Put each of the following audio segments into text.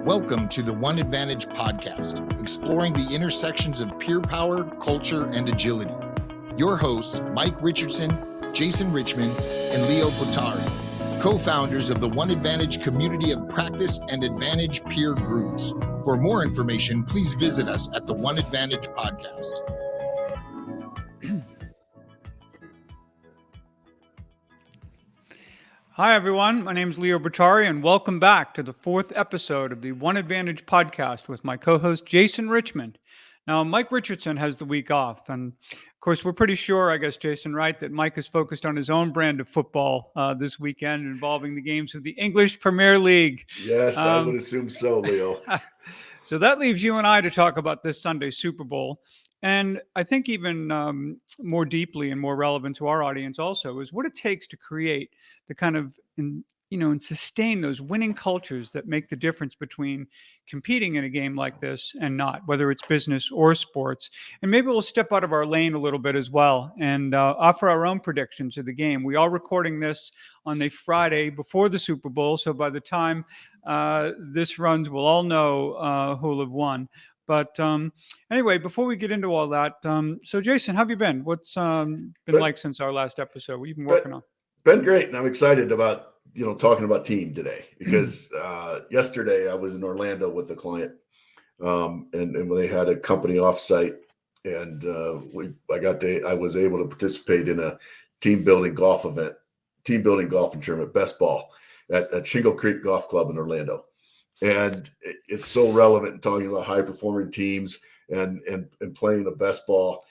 Welcome to the One Advantage podcast, exploring the intersections of peer power, culture, and agility. Your hosts, Mike Richardson, Jason Richmond, and Leo Butari, co-founders of the One Advantage community of practice and advantage peer groups. For more information, please visit us at the One Advantage podcast. Hi, everyone. My name is Leo Butari, and welcome back to the fourth episode of the One Advantage podcast with my co-host, Jason Richmond. Now, Mike Richardson has the week off, and of course, we're pretty sure, I guess, Jason, right, that Mike is focused on his own brand of football this weekend involving the games of the English Premier League. Yes, I would assume so, Leo. So that leaves you and I to talk about this Sunday's Super Bowl. And I think even more deeply and more relevant to our audience also is what it takes to create the kind of, and sustain those winning cultures that make the difference between competing in a game like this and not, whether it's business or sports. And maybe we'll step out of our lane a little bit as well and offer our own predictions of the game. We are recording this on the Friday before the Super Bowl. So by the time this runs, we'll all know who will have won. But anyway, before we get into all that, so Jason, how have you been? What's been like since our last episode? What have you been working on? Been great, and I'm excited about talking about team today because yesterday I was in Orlando with a client, and they had a company offsite, and I was able to participate in a team building golf and tournament, best ball at Shingle Creek Golf Club in Orlando. And it's so relevant in talking about high performing teams and playing the best ball.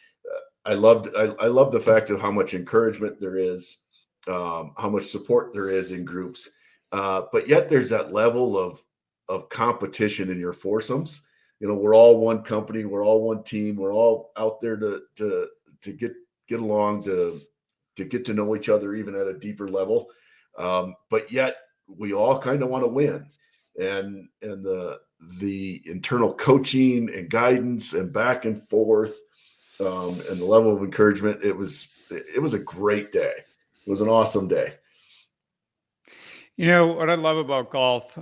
I love the fact of how much encouragement there is, how much support there is in groups, but yet there's that level of competition in your foursomes. We're all one company, we're all one team, we're all out there to get along, to get to know each other even at a deeper level, but yet we all kind of want to win. And the internal coaching and guidance and back and forth, and the level of encouragement, it was a great day. It was an awesome day. What I love about golf,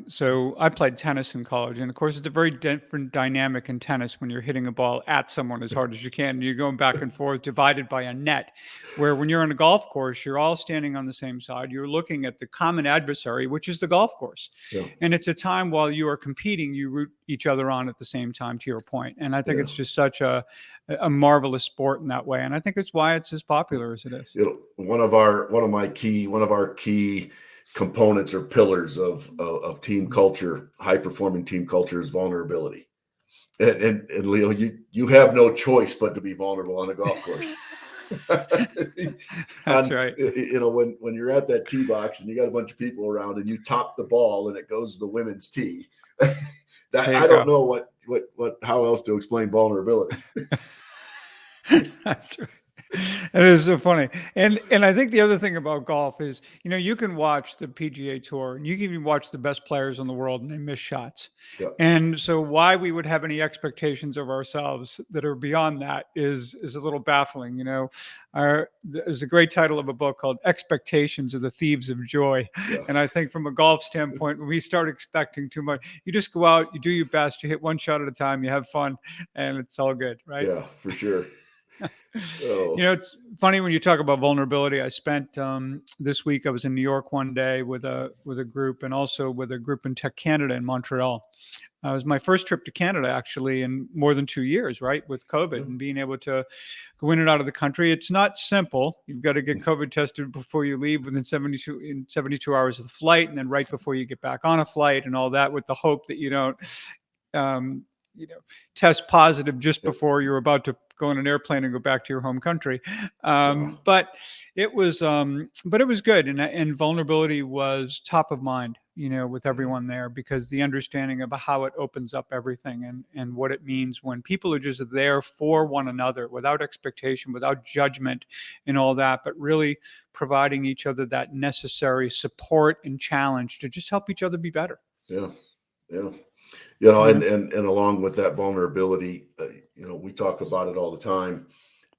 so I played tennis in college, and of course it's a very different dynamic in tennis when you're hitting a ball at someone as hard as you can, and you're going back and forth divided by a net, where when you're on a golf course, you're all standing on the same side. You're looking at the common adversary, which is the golf course. Yeah. And it's a time while you are competing, you root each other on at the same time, to your point. And I think it's just such a marvelous sport in that way. And I think it's why it's as popular as it is. One of our key components or pillars of team culture, high performing team culture, is vulnerability. And Leo, you have no choice but to be vulnerable on a golf course. That's right. When you're at that tee box and you got a bunch of people around and you top the ball and it goes to the women's tee, I don't know how else to explain vulnerability. That's right. It is so funny. And I think the other thing about golf is, you can watch the PGA Tour and you can even watch the best players in the world and they miss shots. Yeah. And so why we would have any expectations of ourselves that are beyond that is a little baffling. There's a great title of a book called Expectations of the Thieves of Joy. Yeah. And I think from a golf standpoint, when we start expecting too much, you just go out, you do your best, you hit one shot at a time, you have fun, and it's all good, right? Yeah, for sure. It's funny when you talk about vulnerability. I spent this week, I was in New York one day with a group, and also with a group in Tech Canada in Montreal. It was my first trip to Canada actually in more than 2 years, right, with COVID, and being able to go in and out of the country. It's not simple. You've got to get COVID tested before you leave within 72 hours of the flight, and then right before you get back on a flight and all that, with the hope that you don't test positive just before you're about to go on an airplane and go back to your home country. But it was good. And vulnerability was top of mind, with everyone there, because the understanding of how it opens up everything and what it means when people are just there for one another without expectation, without judgment and all that, but really providing each other that necessary support and challenge to just help each other be better. Yeah. Yeah. And along with that vulnerability, we talk about it all the time.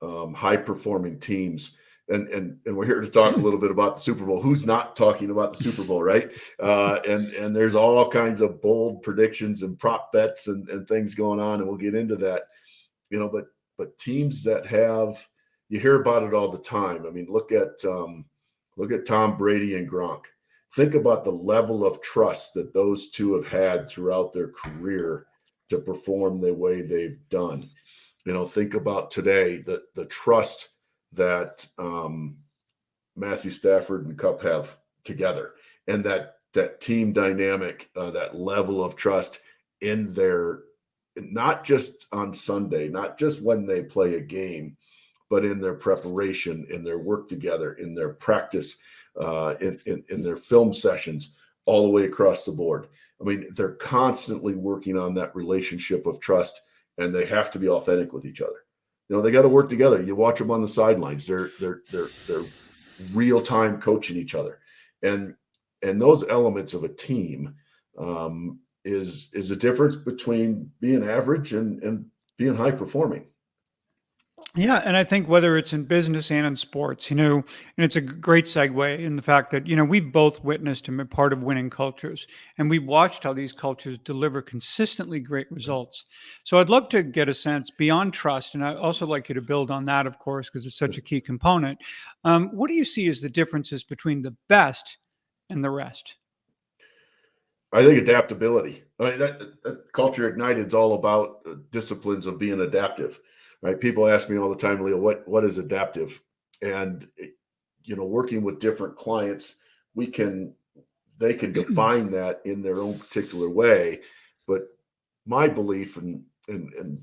High performing teams and we're here to talk a little bit about the Super Bowl. Who's not talking about the Super Bowl, right? And there's all kinds of bold predictions and prop bets and things going on, and we'll get into that. But teams that have, you hear about it all the time. I mean, look at Tom Brady and Gronk. Think about the level of trust that those two have had throughout their career to perform the way they've done. Think about today, the trust that Matthew Stafford and Kupp have together, and that team dynamic, that level of trust in their, not just on Sunday, not just when they play a game, but in their preparation, in their work together, in their practice, in their film sessions, all the way across the board. I mean, they're constantly working on that relationship of trust, and they have to be authentic with each other. They got to work together. You watch them on the sidelines; they're real time coaching each other, and those elements of a team is a difference between being average and being high performing. Yeah, and I think whether it's in business and in sports, and it's a great segue in the fact that, we've both witnessed and been part of winning cultures, and we've watched how these cultures deliver consistently great results. So I'd love to get a sense beyond trust, and I'd also like you to build on that, of course, because it's such a key component. What do you see as the differences between the best and the rest? I think adaptability. I mean, that Culture Ignited is all about disciplines of being adaptive. Right? People ask me all the time, Leo, what is adaptive? And working with different clients, they can define that in their own particular way. But my belief and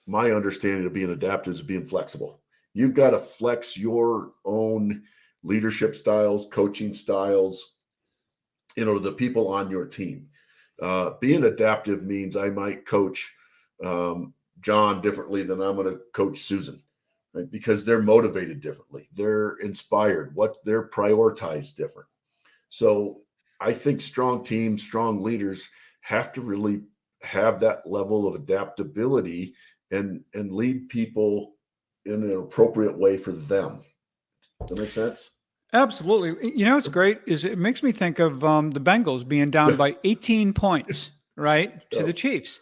my understanding of being adaptive is being flexible. You've got to flex your own leadership styles, coaching styles, the people on your team. Being adaptive means I might coach John differently than I'm going to coach Susan, right? Because they're motivated differently. They're inspired. They're prioritized different. So I think strong teams, strong leaders have to really have that level of adaptability and lead people in an appropriate way for them. Does that make sense? Absolutely. What's great is it makes me think of the Bengals being down by 18 points, right, to the Chiefs.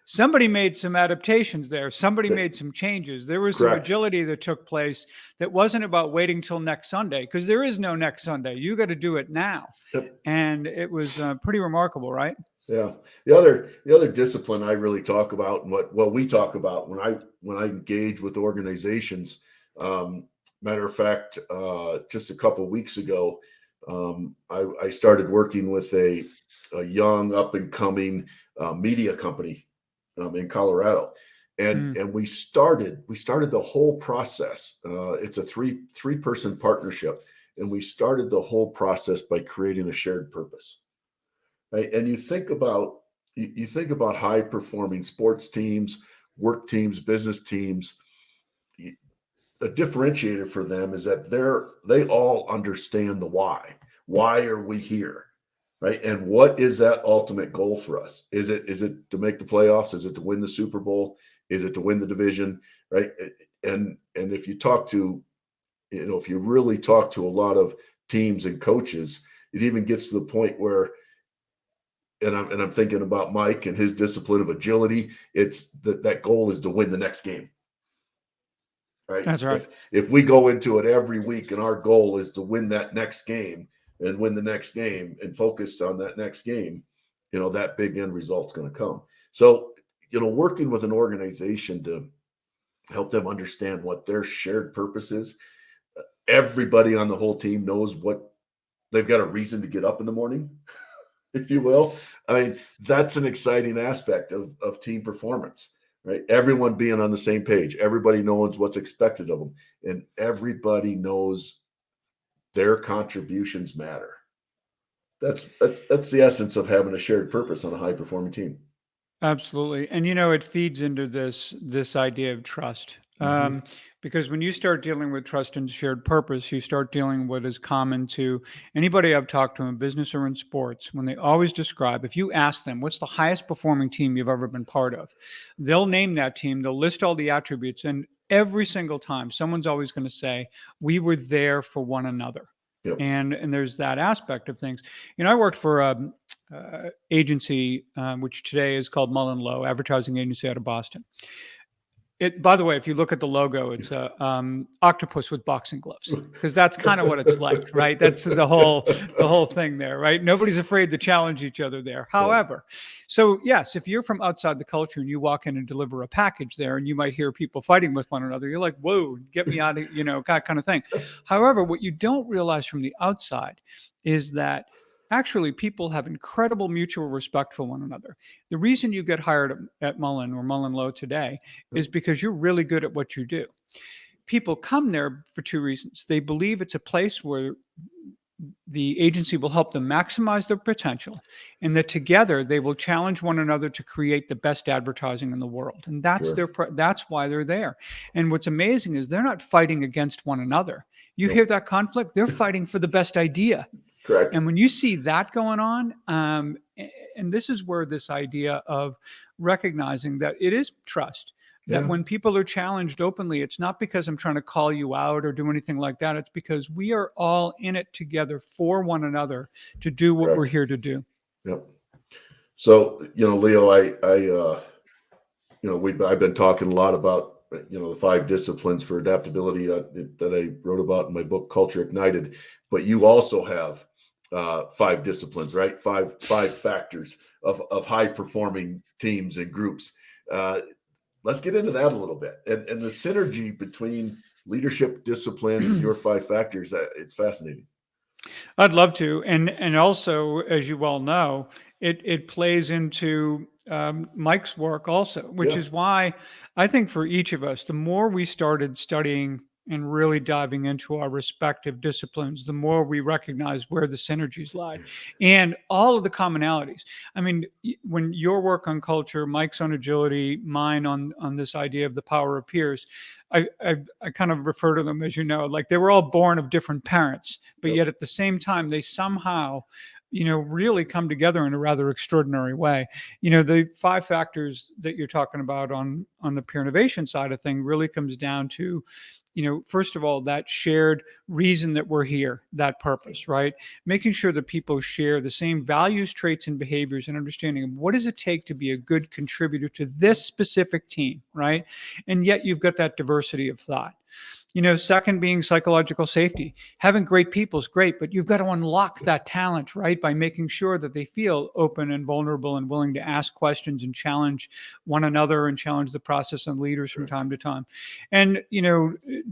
Somebody made some adaptations there. Somebody made some changes. There was some agility that took place that wasn't about waiting till next Sunday, because there is no next Sunday. You got to do it now. Yep. And it was pretty remarkable, right? Yeah. The other discipline I really talk about, and what we talk about when I engage with organizations, matter of fact, just a couple of weeks ago, I started working with a young up and coming media company in Colorado, and we started the whole process. It's a three person partnership, and we started the whole process by creating a shared purpose. Right? And you think about high performing sports teams, work teams, business teams. A differentiator for them is that they all understand the why. Why are we here? Right. And what is that ultimate goal for us? Is it to make the playoffs? Is it to win the Super Bowl? Is it to win the division? Right. And if you talk to, if you really talk to a lot of teams and coaches, it even gets to the point where, and I'm thinking about Mike and his discipline of agility. It's that goal is to win the next game. Right. That's right. If we go into it every week and our goal is to win that next game and win the next game and focused on that next game, that big end result's going to come. So, working with an organization to help them understand what their shared purpose is. Everybody on the whole team knows what they've got a reason to get up in the morning, if you will. I mean, that's an exciting aspect of team performance. Right? Everyone being on the same page, everybody knows what's expected of them, and everybody knows their contributions matter. That's the essence of having a shared purpose on a high performing team. Absolutely. And it feeds into this idea of trust. Because when you start dealing with trust and shared purpose, you start dealing what is common to anybody I've talked to in business or in sports. When they always describe, if you ask them, what's the highest performing team you've ever been part of? They'll name that team. They'll list all the attributes. And every single time, someone's always going to say, we were there for one another. Yep. And there's that aspect of things. I worked for a agency, which today is called Mullen Lowe, advertising agency out of Boston. By the way, if you look at the logo, it's a octopus with boxing gloves, because that's kind of what it's like, right? That's the whole thing there, right? Nobody's afraid to challenge each other there. However, so yes, if you're from outside the culture and you walk in and deliver a package there, and you might hear people fighting with one another, you're like, whoa, get me out of, kind of thing. However, what you don't realize from the outside is that actually people have incredible mutual respect for one another. The reason you get hired at Mullen or Mullen Lowe today is because you're really good at what you do. People come there for two reasons. They believe it's a place where the agency will help them maximize their potential, and that together they will challenge one another to create the best advertising in the world. And that's that's why they're there. And what's amazing is they're not fighting against one another. You hear that conflict? They're fighting for the best idea. Correct. And when you see that going on, and this is where this idea of recognizing that it is trust, that when people are challenged openly, it's not because I'm trying to call you out or do anything like that. It's because we are all in it together for one another to do what we're here to do. Yep. So, Leo, I've been talking a lot about, the 5 disciplines for adaptability that I wrote about in my book, Culture Ignited. But you also have 5 disciplines, right? Five factors of high performing teams and groups. Let's get into that a little bit, and the synergy between leadership disciplines and your 5 factors. It's fascinating. I'd love to, and also, as you well know, it plays into Mike's work also, which is why I think for each of us, the more we started studying and really diving into our respective disciplines, the more we recognize where the synergies lie and all of the commonalities. I mean, when your work on culture, Mike's on agility, mine on this idea of the power of peers, I kind of refer to them, as you know, like they were all born of different parents, but yet at the same time, they somehow really come together in a rather extraordinary way. The 5 factors that you're talking about on the peer innovation side of thing really comes down to, first of all, that shared reason that we're here, that purpose, right? Making sure that people share the same values, traits, and behaviors, and understanding of what does it take to be a good contributor to this specific team, right? And yet you've got that diversity of thought. Second being psychological safety. Having great people is great, but you've got to unlock that talent, right? By making sure that they feel open and vulnerable and willing to ask questions and challenge one another and challenge the process and leaders from time to time. And,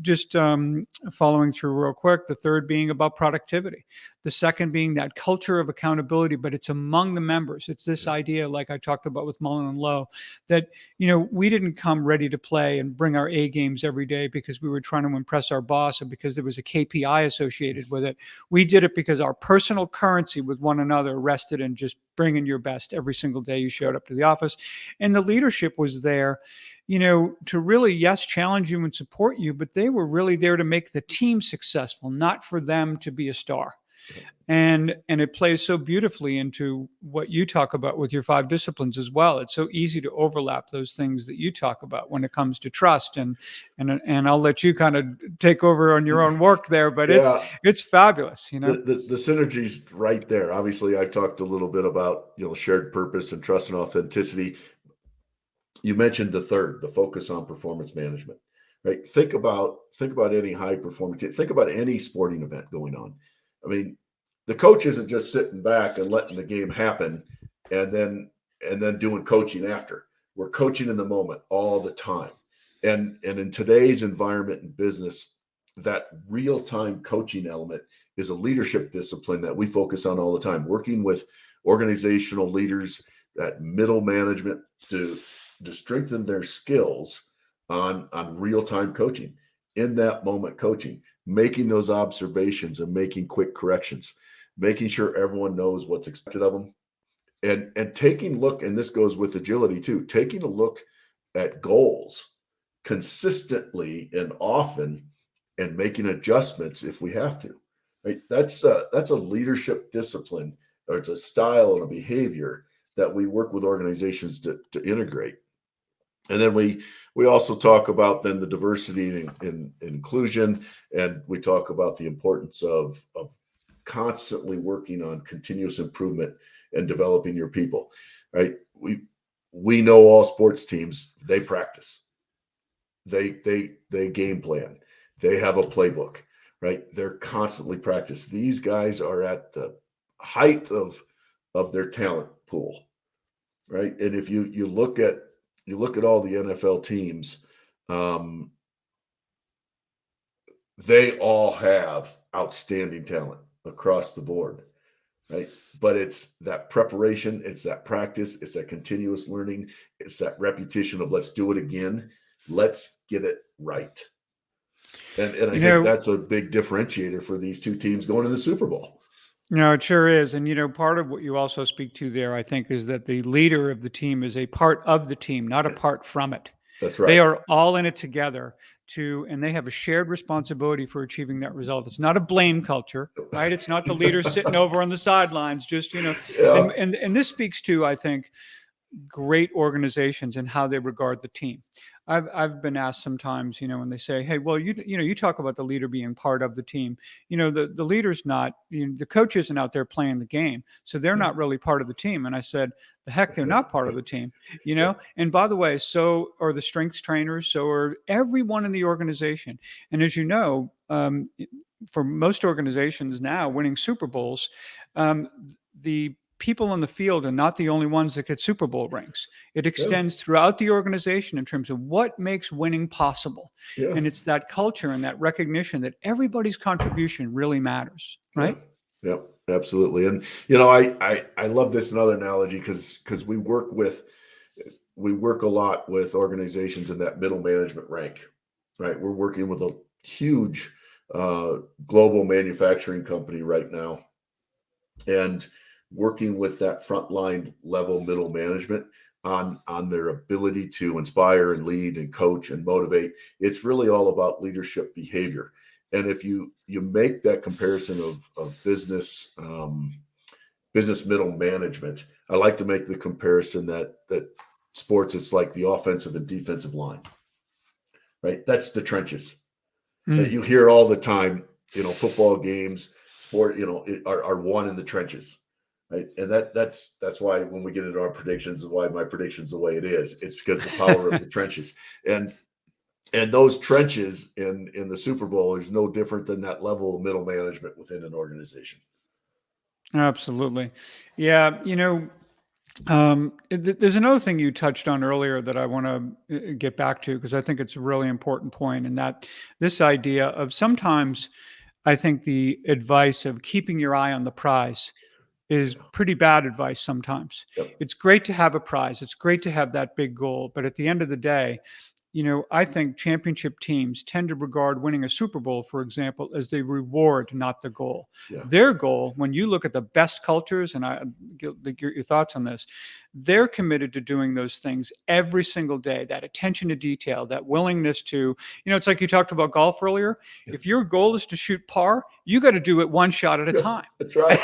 just following through real quick, the third being about productivity. The second being that culture of accountability, but it's among the members. It's this idea, like I talked about with Mullen and Lowe, that, we didn't come ready to play and bring our A games every day because we were trying to impress our boss or because there was a KPI associated with it. We did it because our personal currency with one another rested in just bringing your best every single day you showed up to the office. And the leadership was there, to really, yes, challenge you and support you, but they were really there to make the team successful, not for them to be a star. And it plays so beautifully into what you talk about with your 5 disciplines as well. It's so easy to overlap those things that you talk about when it comes to trust, and I'll let you kind of take over on your own work there, but it's fabulous, The synergies right there. Obviously, I talked a little bit about shared purpose and trust and authenticity. You mentioned the third, the focus on performance management, right? Think about any high performance. Think about any sporting event going on. I mean, the coach isn't just sitting back and letting the game happen and then doing coaching after. We're coaching in the moment all the time. And in today's environment and business, that real-time coaching element is a leadership discipline that we focus on all the time, working with organizational leaders, that middle management to strengthen their skills on real-time coaching, in that moment coaching, making those observations and making quick corrections, making sure everyone knows what's expected of them, and taking a look, and this goes with agility too, taking a look at goals consistently and often and making adjustments if we have to. Right? That's a leadership discipline, or it's a style and a behavior that we work with organizations to integrate. And then we also talk about then the diversity and inclusion, and we talk about the importance of constantly working on continuous improvement and developing your people. Right? We know all sports teams, they practice, they game plan, they have a playbook. Right? They're constantly practice. These guys are at the height of their talent pool. Right? And if you look at all the NFL teams, they all have outstanding talent across the board, right? But it's that preparation, it's that practice, it's that continuous learning, it's that repetition of let's do it again, let's get it right. And I think that's a big differentiator for these two teams going to the Super Bowl. No, it sure is. And, part of what you also speak to there, I think, is that the leader of the team is a part of the team, not apart from it. That's right. They are all in it together and they have a shared responsibility for achieving that result. It's not a blame culture, right? It's not the leader sitting over on the sidelines, just, Yeah. and this speaks to, I think, great organizations and how they regard the team. I've been asked sometimes, when they say, "Hey, well, you talk about the leader being part of the team. The leader's not, the coach isn't out there playing the game, so they're not really part of the team." And I said, "The heck, they're not part of the team, And by the way, so are the strength trainers, so are everyone in the organization. And as you know, for most organizations now winning Super Bowls, the people on the field are not the only ones that get Super Bowl rings. It extends throughout the organization in terms of what makes winning possible. Yeah. And it's that culture and that recognition that everybody's contribution really matters, right? Yeah, absolutely. And, I love this another analogy because we work a lot with organizations in that middle management rank, right? We're working with a huge global manufacturing company right now, and working with that frontline level middle management on their ability to inspire and lead and coach and motivate. It's really all about leadership behavior. And if you make that comparison of business middle management, I like to make the comparison that sports, it's like the offensive and defensive line, right? That's the trenches. That you hear all the time, football games, sport, are won in the trenches. Right. And that's why when we get into our predictions, why my prediction's the way it is, it's because of the power of the trenches. And those trenches in the Super Bowl is no different than that level of middle management within an organization. Absolutely. Yeah. There's another thing you touched on earlier that I want to get back to, because I think it's a really important point, and that this idea of sometimes I think the advice of keeping your eye on the prize is pretty bad advice sometimes. Yep. It's great to have a prize. It's great to have that big goal. But at the end of the day, I think championship teams tend to regard winning a Super Bowl, for example, as the reward, not the goal. Yeah. Their goal, when you look at the best cultures, and I get your thoughts on this, they're committed to doing those things every single day, that attention to detail, that willingness to, it's like you talked about golf earlier. Yeah. If your goal is to shoot par, you got to do it one shot at a time. That's right.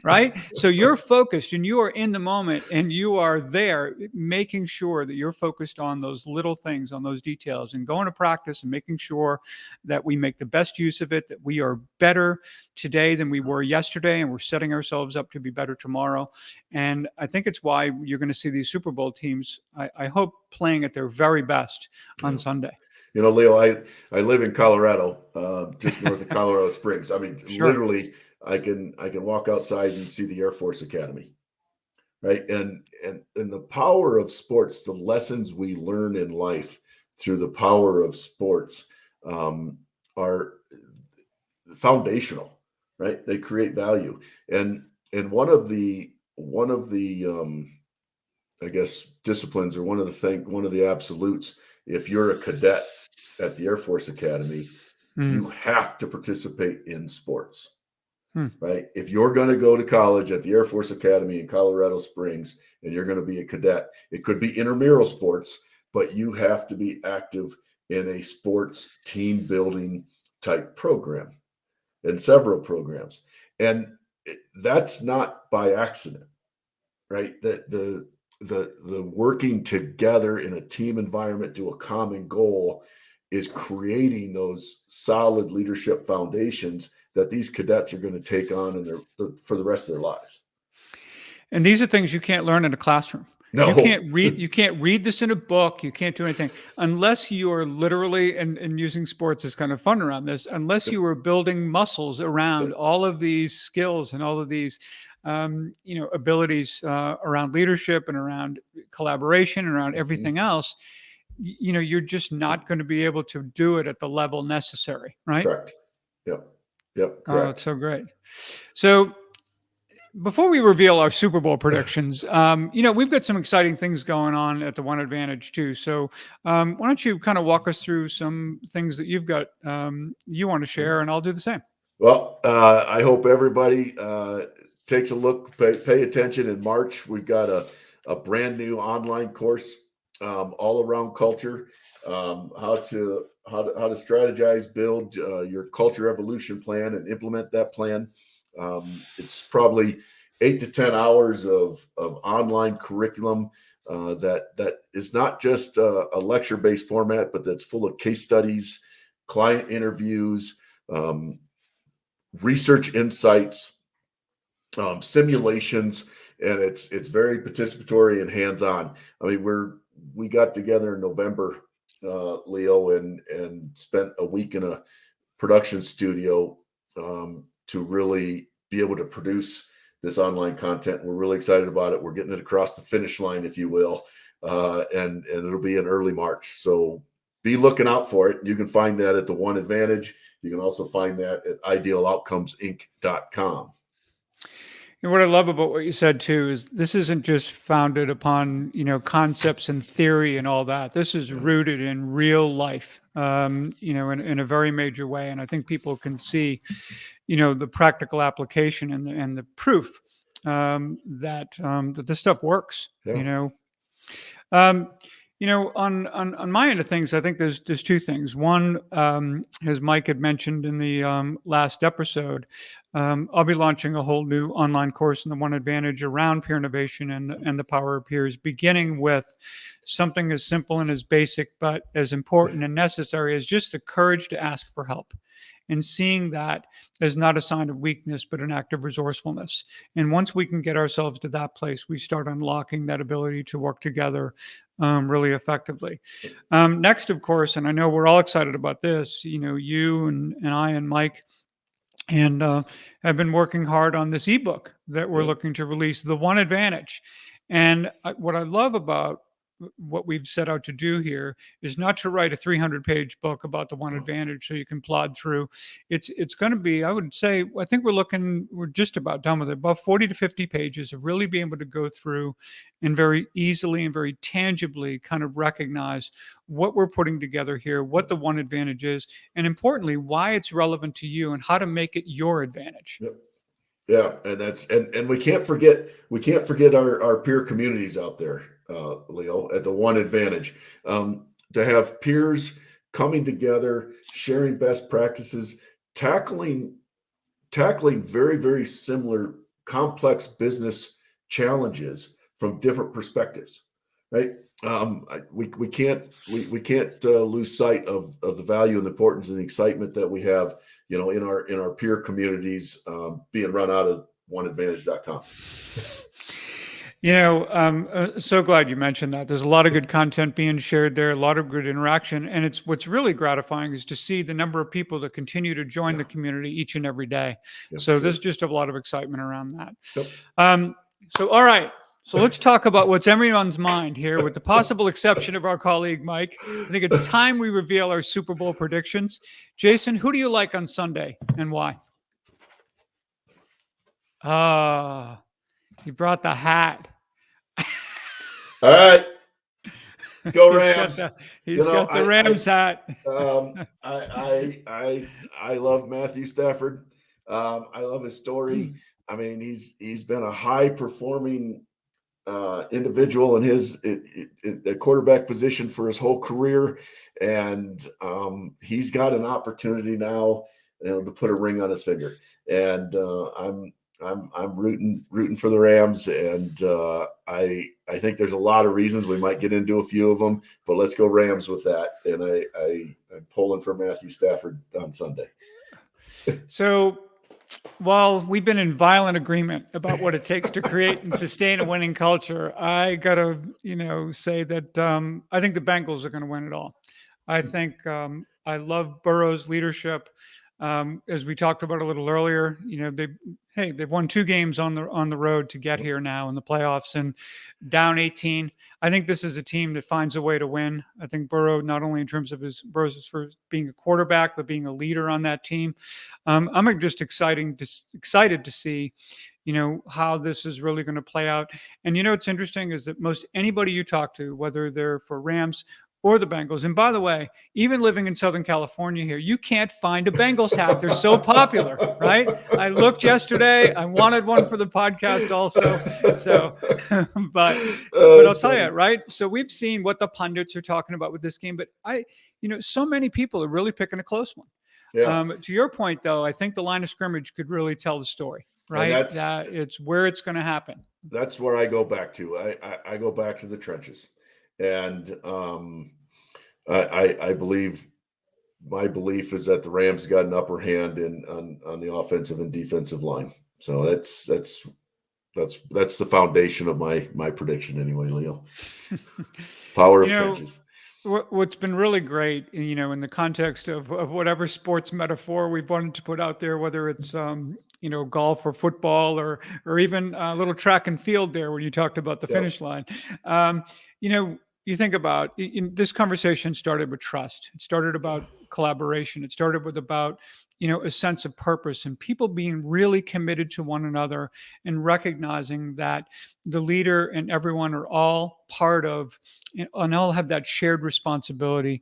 Right? So you're focused and you are in the moment and you are there making sure that you're focused on those little things, on those details, and going to practice and making sure that we make the best use of it, that we are better today than we were yesterday, and we're setting ourselves up to be better tomorrow. And I think it's why you're going to see these Super Bowl teams, I hope, playing at their very best on Sunday. Leo, I live in Colorado, just north of Colorado Springs. I mean, Sure. Literally, I can walk outside and see the Air Force Academy, right? And the power of sports, the lessons we learn in life through the power of sports, are foundational, right? They create value, and one of the I guess disciplines, or one of the absolutes, if you're a cadet at the Air Force Academy, you have to participate in sports, right? If you're going to go to college at the Air Force Academy in Colorado Springs and you're going to be a cadet, it could be intramural sports, but you have to be active in a sports team building type program and several programs. And that's not by accident, right? the working together in a team environment to a common goal is creating those solid leadership foundations that these cadets are going to take on for the rest of their lives. And these are things you can't learn in a classroom. No. You can't read this in a book. You can't do anything unless you are literally, and using sports is kind of fun around this, unless you are building muscles around all of these skills and all of these, abilities around leadership and around collaboration and around everything else. You're just not going to be able to do it at the level necessary, right? Correct. Yep. Correct. Oh, that's so great. So before we reveal our Super Bowl predictions, we've got some exciting things going on at the One Advantage too. So why don't you kind of walk us through some things that you've got you want to share, and I'll do the same. Well, I hope everybody takes a look, pay attention. In March, we've got a brand new online course all around culture, how to strategize, build your culture evolution plan, and implement that plan. It's probably 8 to 10 hours of online curriculum that is not just a lecture-based format, but that's full of case studies, client interviews, research insights, simulations, and it's very participatory and hands-on. I mean, we got together in November, Leo, and spent a week in a production studio to really be able to produce this online content. We're really excited about it. We're getting it across the finish line, if you will, and it'll be in early March. So be looking out for it. You can find that at the One Advantage. You can also find that at idealoutcomesinc.com. And what I love about what you said too is this isn't just founded upon, concepts and theory and all that. This is rooted in real life, in a very major way. And I think people can see, the practical application and the proof that this stuff works. Yeah. On my end of things, I think there's two things. One, as Mike had mentioned in the last episode, I'll be launching a whole new online course in the One Advantage around peer innovation and the power of peers, beginning with something as simple and as basic, but as important and necessary as just the courage to ask for help. And seeing that as not a sign of weakness, but an act of resourcefulness. And once we can get ourselves to that place, we start unlocking that ability to work together really effectively. Next, of course, and I know we're all excited about this, you and I and Mike and have been working hard on this ebook that we're looking to release, The One Advantage. And what I love about what we've set out to do here is not to write a 300-page book about the One Advantage so you can plod through. It's going to be, I would say, I think we're just about done with it, about 40 to 50 pages of really being able to go through and very easily and very tangibly kind of recognize what we're putting together here, what the One Advantage is, and importantly, why it's relevant to you and how to make it your advantage. Yep. Yeah, and that's and we can't forget our peer communities out there, Leo, at the One Advantage. To have peers coming together, sharing best practices, tackling very, very similar complex business challenges from different perspectives, right? We can't lose sight of the value and the importance and the excitement that we have, in our peer communities being run out of oneadvantage.com. So glad you mentioned that. There's a lot of good content being shared there, a lot of good interaction. And what's really gratifying is to see the number of people that continue to join the community each and every day. Yeah, so sure. There's just a lot of excitement around that. Yep. All right. So let's talk about what's everyone's mind here, with the possible exception of our colleague, Mike. I think it's time we reveal our Super Bowl predictions. Jason, who do you like on Sunday and why? You brought the hat. All right. Let's go Rams. He's got the Rams hat. I love Matthew Stafford. I love his story. I mean, he's been a high performing individual in his quarterback position for his whole career, and he's got an opportunity now, to put a ring on his finger. And I'm rooting for the Rams, and I I think there's a lot of reasons. We might get into a few of them, but let's go Rams with that. And I'm pulling for Matthew Stafford on Sunday. So while we've been in violent agreement about what it takes to create and sustain a winning culture, I gotta, say that I think the Bengals are going to win it all. I think I love Burrow's leadership. As we talked about a little earlier, they've won 2 games on the road to get here now in the playoffs and down 18. I think this is a team that finds a way to win. I think Burrow, not only in terms of Burrow's for being a quarterback, but being a leader on that team. I'm just excited to see, how this is really going to play out. And what's interesting is that most anybody you talk to, whether they're for Rams or the Bengals. And by the way, even living in Southern California here, you can't find a Bengals hat. They're so popular, right? I looked yesterday. I wanted one for the podcast also. So, but I'll tell you, right? So we've seen what the pundits are talking about with this game, but so many people are really picking a close one. Yeah. To your point, though, I think the line of scrimmage could really tell the story, right? It's where it's going to happen. That's where I go back to. I go back to the trenches. And I believe, my belief is that the Rams got an upper hand on the offensive and defensive line. So that's the foundation of my prediction anyway, Leo. Power of trenches. What's been really great, in the context of whatever sports metaphor we've wanted to put out there, whether it's golf or football or even a little track and field there when you talked about the finish line. You think about this conversation started with trust. It started about collaboration. It started with about, a sense of purpose and people being really committed to one another and recognizing that the leader and everyone are all part of and all have that shared responsibility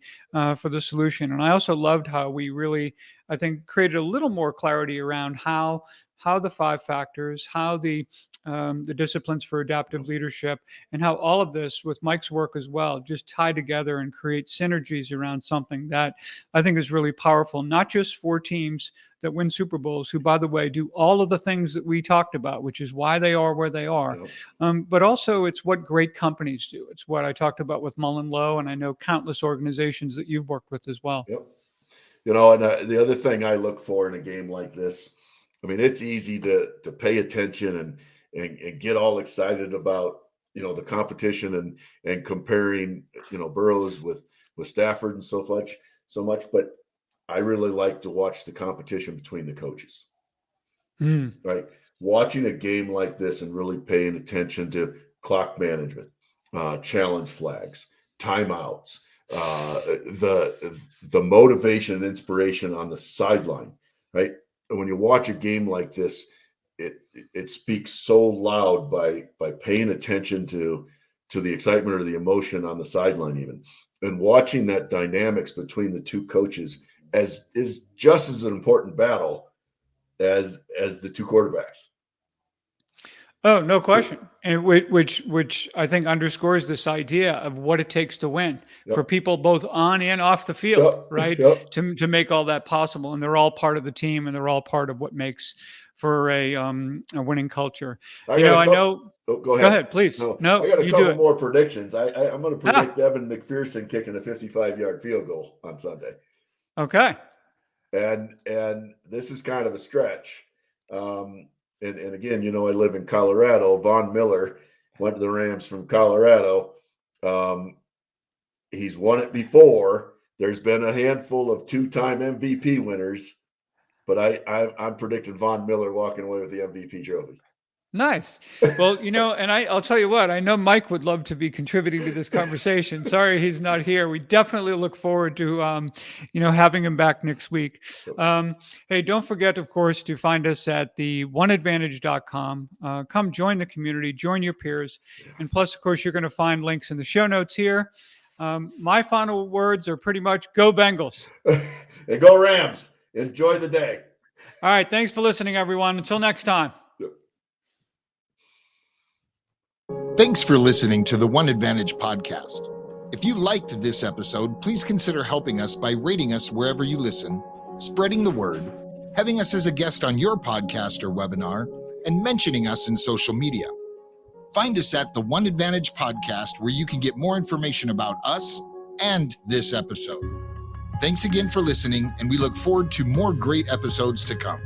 for the solution. And I also loved how we really, I think, created a little more clarity around how the 5 factors, how the disciplines for adaptive leadership, and how all of this with Mike's work as well, just tie together and create synergies around something that I think is really powerful, not just for teams that win Super Bowls, who, by the way, do all of the things that we talked about, which is why they are where they are. But also it's what great companies do. It's what I talked about with MullenLowe, and I know countless organizations that you've worked with as well. Yep. And the other thing I look for in a game like this, I mean, it's easy to pay attention and get all excited about, the competition and comparing, Burrows with Stafford and so much. But I really like to watch the competition between the coaches, right? Watching a game like this and really paying attention to clock management, challenge flags, timeouts, the motivation and inspiration on the sideline, right? And when you watch a game like this, it speaks so loud by paying attention to the excitement or the emotion on the sideline even. And watching that dynamics between the two coaches is just as an important battle as the two quarterbacks. Oh, no question. And which I think underscores this idea of what it takes to win for people both on and off the field, right? To make all that possible. And they're all part of the team and they're all part of what makes for a winning culture. I know. Oh, go ahead. Go ahead, please. No, I got a you couple more predictions. I'm going to predict Evan McPherson kicking a 55-yard field goal on Sunday. Okay. And this is kind of a stretch. And again, I live in Colorado. Von Miller went to the Rams from Colorado. He's won it before. There's been a handful of 2-time MVP winners, but I'm predicting Von Miller walking away with the MVP trophy. Nice. Well, and I'll tell you what, I know Mike would love to be contributing to this conversation. Sorry he's not here. We definitely look forward to, having him back next week. Hey, don't forget, of course, to find us at the oneadvantage.com. Come join the community, join your peers. And plus, of course, you're going to find links in the show notes here. My final words are pretty much go Bengals. And go Rams. Enjoy the day. All right. Thanks for listening, everyone. Until next time. Thanks for listening to the One Advantage podcast. If you liked this episode, please consider helping us by rating us wherever you listen, spreading the word, having us as a guest on your podcast or webinar, and mentioning us in social media. Find us at the One Advantage Podcast, where you can get more information about us and this episode. Thanks again for listening, and we look forward to more great episodes to come.